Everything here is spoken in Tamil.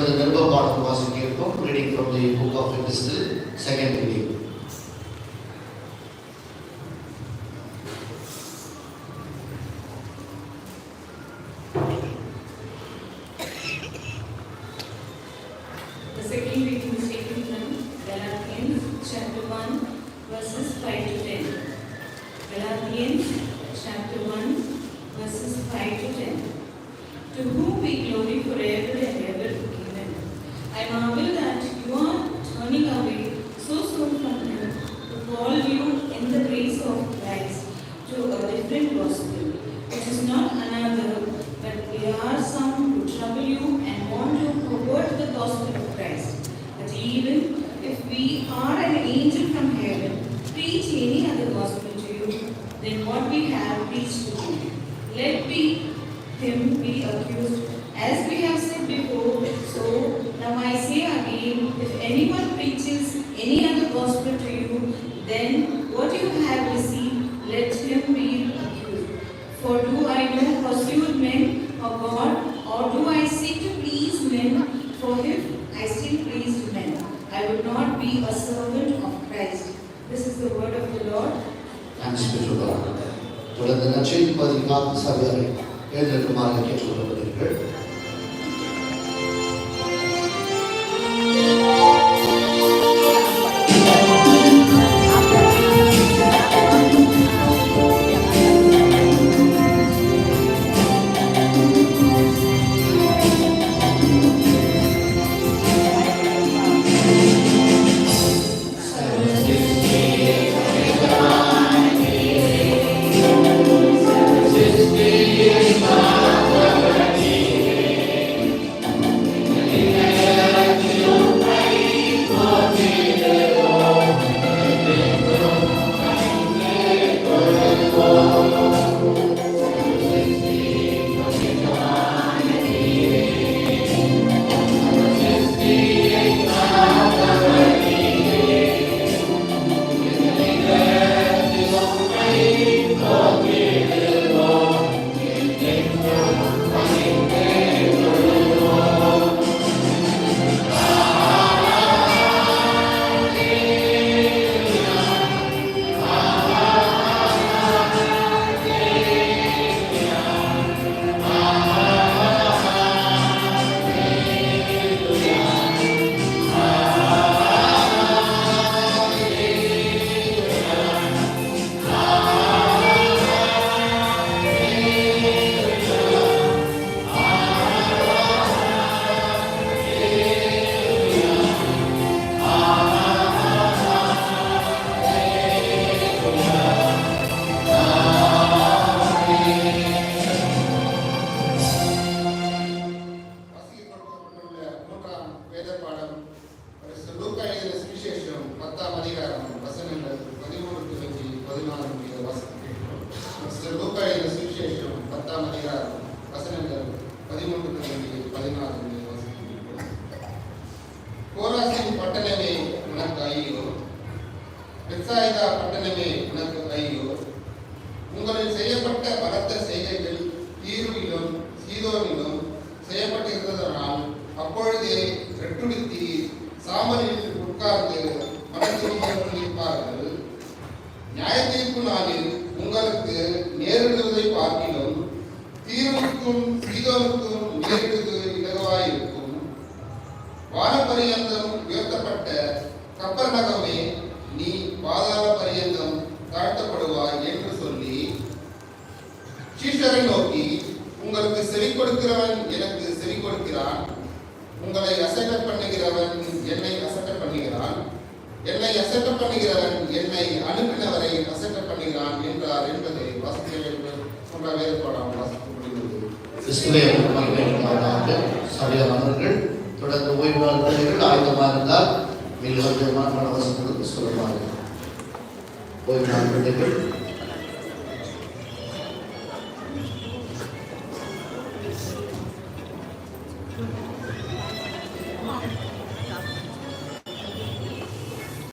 தொடர்ந்து நிருப பாடம் வாசிக்க இருக்கும். Reading from the book of Epistle, second reading. The second reading is taken from Galatians chapter 1 verses 5 to 10. Galatians chapter 1 verses 5 to 10. To whom we glory forever and ever. Amen. I marvel that you are turning away so soon from Him to call you in the grace of Christ to a different gospel, which is not another, but there are some who trouble you and want to pervert the gospel of Christ. But even if we are an angel from heaven, preach any other gospel to you than what we have preached to you, let him be accused, as we have said before. So now I say again, if anyone preaches any other gospel to you than what you have received, let him be accused. For do I know pursue men of God, or do I seek to please men? For if I still pleased men, I would not be a servant of Christ. This is the word of the Lord. Thanks be to God. தொடர்ந்து நற்செய்தி பகுதிக்காக சபையாரை எழுந்திருக்குமாறு கேட்டுக்கொள்ளப்படுகிறீர்கள். கோராசின் பட்டணமே உனக்கு ஐயோ, பெத்சாயிதா பட்டணமே உனக்கு ஐயோ. உங்களில் செய்யப்பட்ட பலத்த செய்கைகள் தீருவிலும் சீதோனிலும் செய்யப்பட்டிருந்ததனால் அப்பொழுதே ரெட்டுடுத்தி சாம்பலில் உட்கார்ந்து மனதிருப்பார்கள். நியாயத்தீர்ப்பு நாளில் உங்களுக்கு நேரிடுவதை பார்க்கிலும் தீருவுக்கும் சீதோனுக்கும் நேரிடுவது இலகுவாயிருக்கும். வானபரியந்தம் உயர்த்தப்பட்ட கப்பர்நகமே, நீ பாதாள பரியந்தம் தாழ்த்தப்படுவாய் என்று சொல்லி சீஷரை நோக்கி, உங்களுக்கு செவி கொடுக்கிறவன் எனக்கு செவி கொடுக்கிறான், உங்களை அசட்ட பண்ணுகிறவன் என்னை அசட்ட பண்ணுகிறான், என்னை அசட்ட பண்ணுகிறவன் என்னை அனுப்பினவரை அசட்ட பண்ணுகிறான் என்றார் என்பதை வாசிக்க வேறுபாடாமல் வாசிக்க முடிகிறது. தொடர்ந்து ஓய்வு நாள் பிள்ளைகள் ஆயுதமாக இருந்தால் நீங்கள் வந்து மாற்றான வசனங்களுக்கு சொல்லுவார்கள். ஓய்வு நாள் பிள்ளைகள்